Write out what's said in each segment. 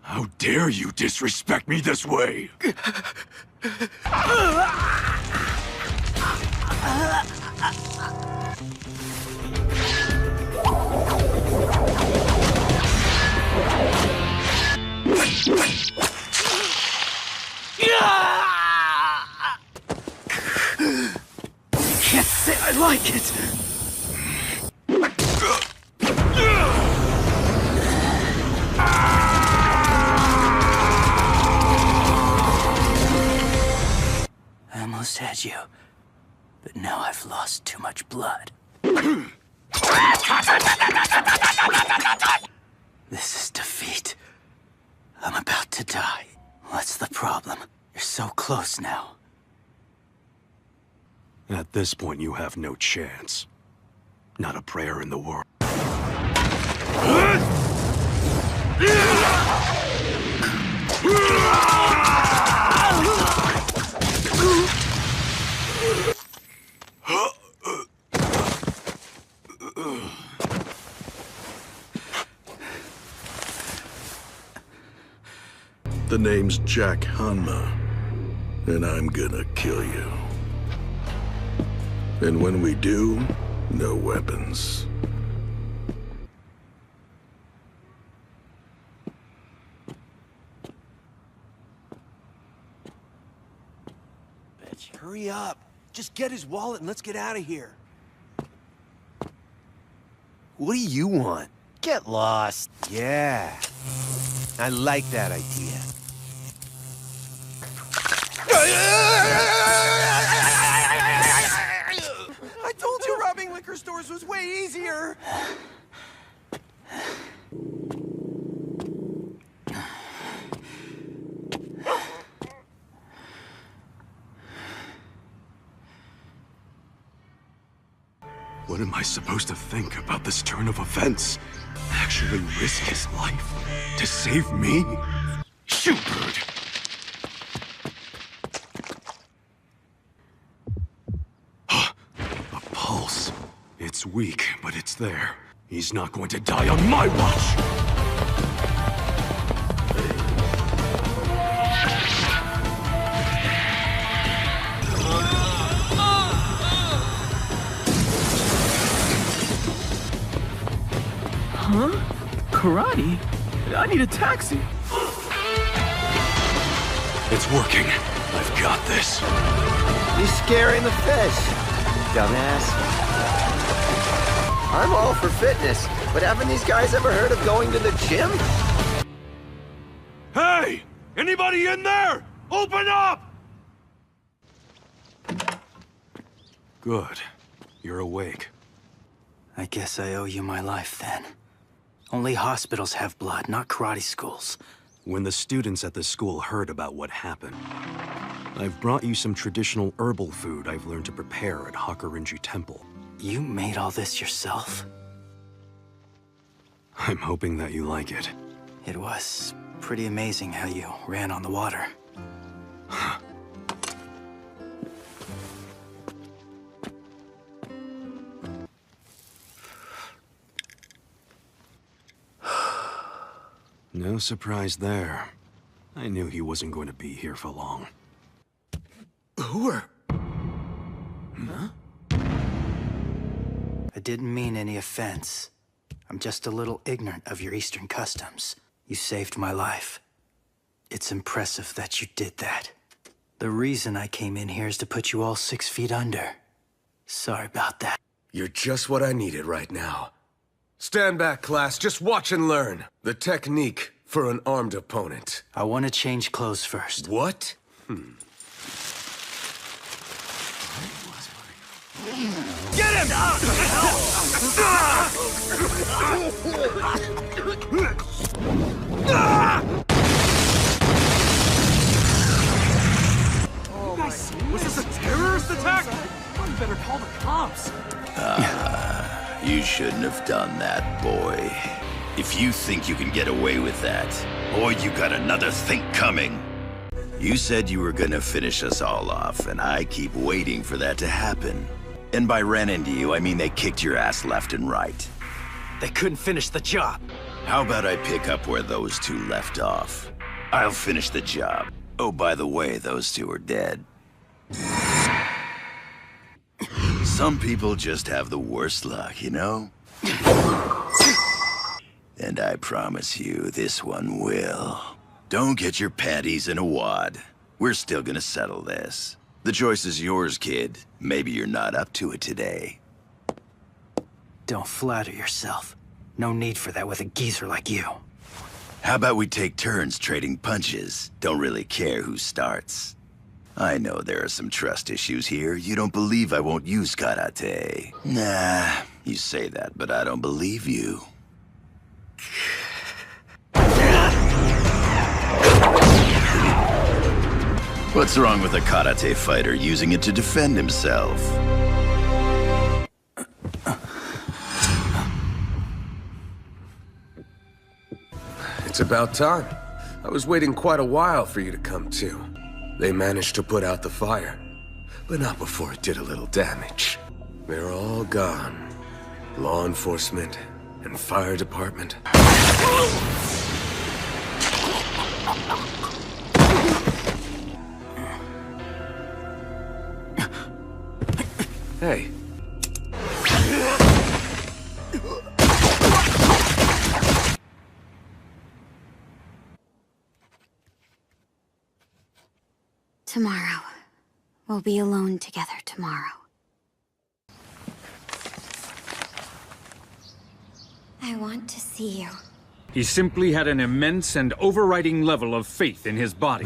How dare you disrespect me this way? Can't say I like it. I almost had you, but now I've lost too much blood. This is defeat. I'm about to die. What's the problem? You're so close now. At this point, you have no chance. Not a prayer in the world. The name's Jack Hanma, and I'm gonna kill you. And when we do, no weapons. Bitch, hurry up. Just get his wallet and let's get out of here. What do you want? Get lost. Yeah. I like that idea. I told you robbing liquor stores was way easier. What am I supposed to think about this turn of events? Actually risk his life to save me? Shoot, bird! A pulse. It's weak, but it's there. He's not going to die on my watch! Huh? Karate? I need a taxi. It's working. I've got this. You're scaring the fish, dumbass. I'm all for fitness, but haven't these guys ever heard of going to the gym? Hey! Anybody in there? Open up! Good. You're awake. I guess I owe you my life then. Only hospitals have blood, not karate schools. When the students at the school heard about what happened, I've brought you some traditional herbal food I've learned to prepare at Hakurenji Temple. You made all this yourself? I'm hoping that you like it. It was pretty amazing how you ran on the water. No surprise there. I knew he wasn't going to be here for long. Who are... Huh? I didn't mean any offense. I'm just a little ignorant of your Eastern customs. You saved my life. It's impressive that you did that. The reason I came in here is to put you all 6 feet under. Sorry about that. You're just what I needed right now. Stand back, class. Just watch and learn. The technique for an armed opponent. I want to change clothes first. What? Get him! bombs! You shouldn't have done that, boy. If you think you can get away with that, boy, you got another think coming. You said you were gonna finish us all off, and I keep waiting for that to happen. And by ran into you, I mean they kicked your ass left and right. They couldn't finish the job. How about I pick up where those two left off? I'll finish the job. Oh, by the way, those two are dead. Some people just have the worst luck, you know? And I promise you, this one will. Don't get your panties in a wad. We're still gonna settle this. The choice is yours, kid. Maybe you're not up to it today. Don't flatter yourself. No need for that with a geezer like you. How about we take turns trading punches? Don't really care who starts. I know there are some trust issues here. You don't believe I won't use karate. Nah, you say that, but I don't believe you. What's wrong with a karate fighter using it to defend himself? It's about time. I was waiting quite a while for you to come to. They managed to put out the fire, but not before it did a little damage. They're all gone. Law enforcement and fire department. Hey. Tomorrow. We'll be alone together tomorrow. I want to see you. He simply had an immense and overriding level of faith in his body.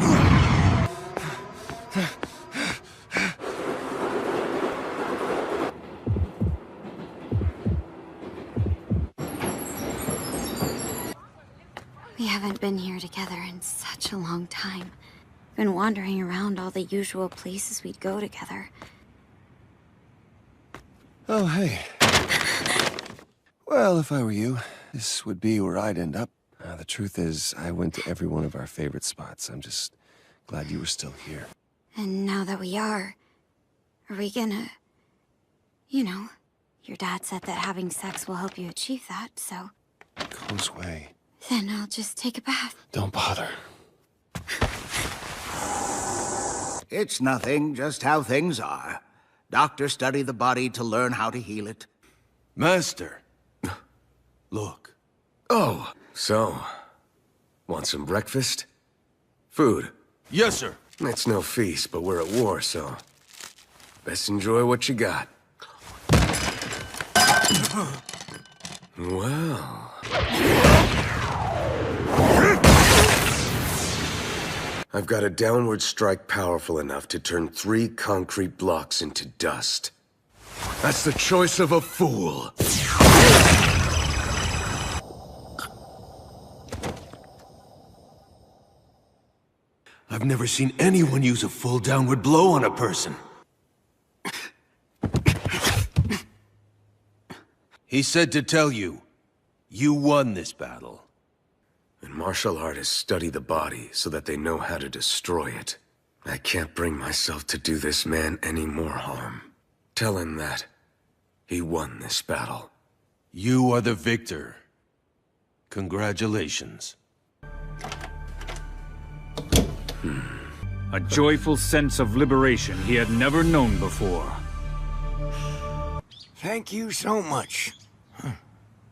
We haven't been here together in such a long time. Been wandering around all the usual places we'd go together. Oh, hey. Well, if I were you, this would be where I'd end up. The truth is, I went to every one of our favorite spots. I'm just glad you were still here. And now that we are we gonna... You know, your dad said that having sex will help you achieve that, so... Goes away. Then I'll just take a bath. Don't bother. It's nothing, just how things are. Doctors study the body to learn how to heal it. Master. Look. Oh, so... Want some breakfast? Food? Yes, sir. It's no feast, but we're at war, so... Best enjoy what you got. Well... I've got a downward strike powerful enough to turn 3 concrete blocks into dust. That's the choice of a fool. I've never seen anyone use a full downward blow on a person. He said to tell you, you won this battle. And martial artists study the body so that they know how to destroy it. I can't bring myself to do this man any more harm. Tell him that. He won this battle. You are the victor. Congratulations. A joyful sense of liberation he had never known before. Thank you so much.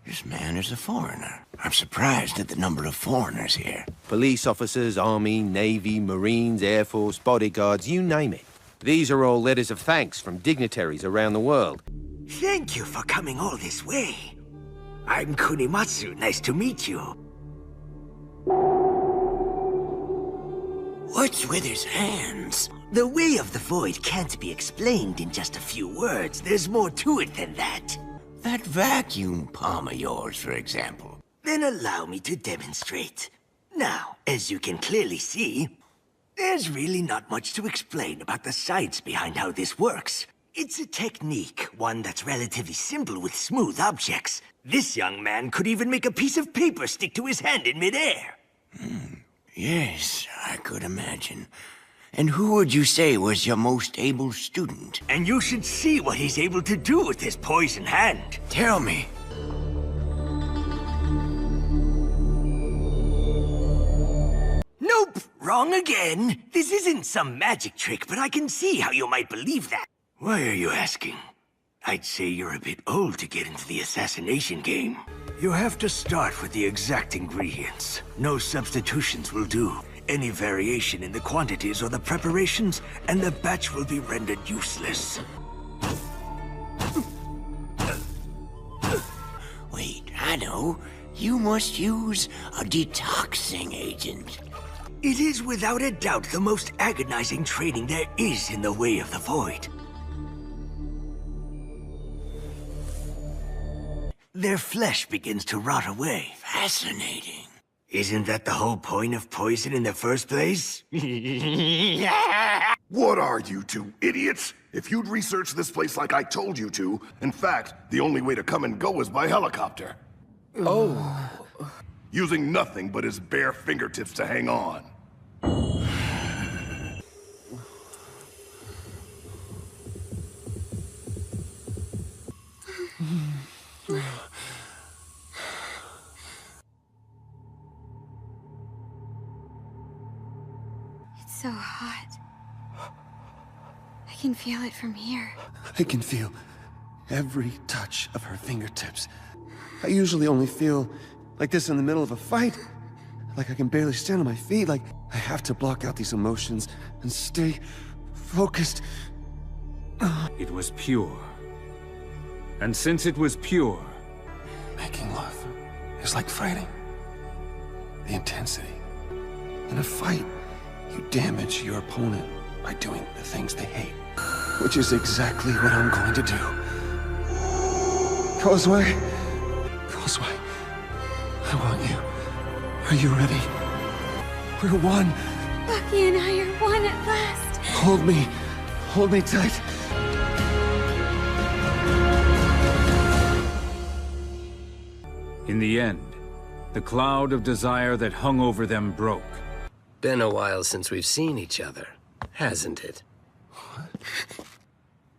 This man is a foreigner. I'm surprised at the number of foreigners here. Police officers, army, navy, marines, air force, bodyguards, you name it. These are all letters of thanks from dignitaries around the world. Thank you for coming all this way. I'm Kunimatsu. Nice to meet you. What's with his hands? The way of the void can't be explained in just a few words. There's more to it than that. That vacuum palm of yours, for example. Then allow me to demonstrate. Now, as you can clearly see, there's really not much to explain about the science behind how this works. It's a technique, one that's relatively simple with smooth objects. This young man could even make a piece of paper stick to his hand in midair. Yes, I could imagine. And who would you say was your most able student? And you should see what he's able to do with his poison hand. Tell me. Nope, wrong again. This isn't some magic trick, but I can see how you might believe that. Why are you asking? I'd say you're a bit old to get into the assassination game. You have to start with the exact ingredients. No substitutions will do. Any variation in the quantities or the preparations, and the batch will be rendered useless. Wait, I know. You must use a detoxing agent. It is without a doubt the most agonizing training there is in the way of the void. Their flesh begins to rot away. Fascinating. Isn't that the whole point of poison in the first place? What are you two idiots? If you'd researched this place like I told you to, in fact, the only way to come and go is by helicopter. Oh. Using nothing but his bare fingertips to hang on. It's so hot. I can feel it from here. I can feel every touch of her fingertips. I usually only feel like this in the middle of a fight. Like I can barely stand on my feet, like I have to block out these emotions and stay focused. It was pure. And since it was pure... Making love is like fighting. The intensity. In a fight, you damage your opponent by doing the things they hate. Which is exactly what I'm going to do. Causeway. Causeway. I want you. Are you ready? We're one. Baki and I are one at last. Hold me. Hold me tight. In the end, the cloud of desire that hung over them broke. Been a while since we've seen each other, hasn't it?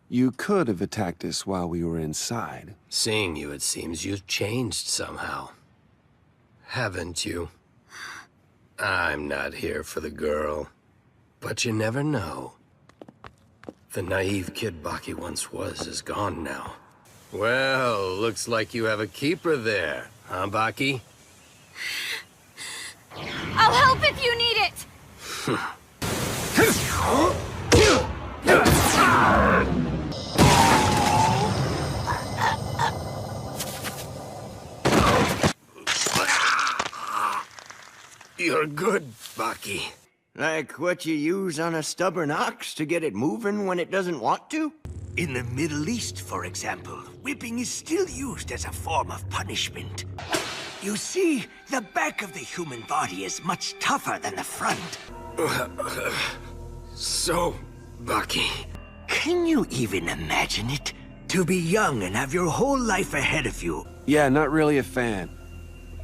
You could have attacked us while we were inside. Seeing you, it seems you've changed somehow. Haven't you? I'm not here for the girl. But you never know. The naive kid Baki once was is gone now. Well, looks like you have a keeper there, huh, Baki? I'll help if you need it! You're good, Baki. Like what you use on a stubborn ox to get it moving when it doesn't want to? In the Middle East, for example, whipping is still used as a form of punishment. You see, the back of the human body is much tougher than the front. So, Baki... Can you even imagine it? To be young and have your whole life ahead of you. Yeah, not really a fan.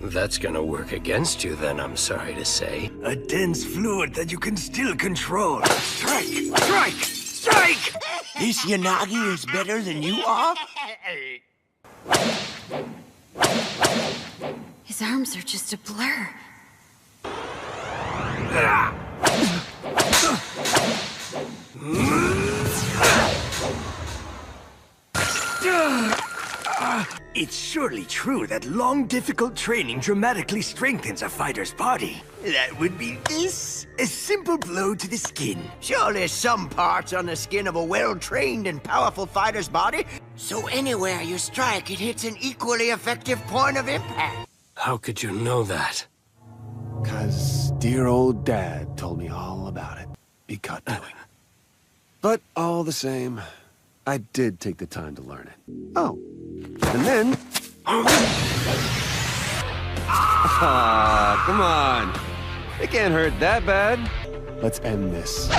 That's gonna work against you then, I'm sorry to say. A dense fluid that you can still control. Strike! Strike! Strike! This Yanagi is better than you are? His arms are just a blur. It's surely true that long, difficult training dramatically strengthens a fighter's body. That would be this. A simple blow to the skin. Surely some parts on the skin of a well-trained and powerful fighter's body, so anywhere you strike, it hits an equally effective point of impact. How could you know that? 'Cause dear old Dad told me all about it. Be caught doing. But all the same, I did take the time to learn it. Oh, and then... Ah, come on. It can't hurt that bad. Let's end this.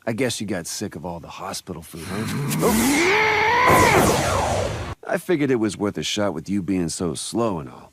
I guess you got sick of all the hospital food, huh? Oh. I figured it was worth a shot with you being so slow and all.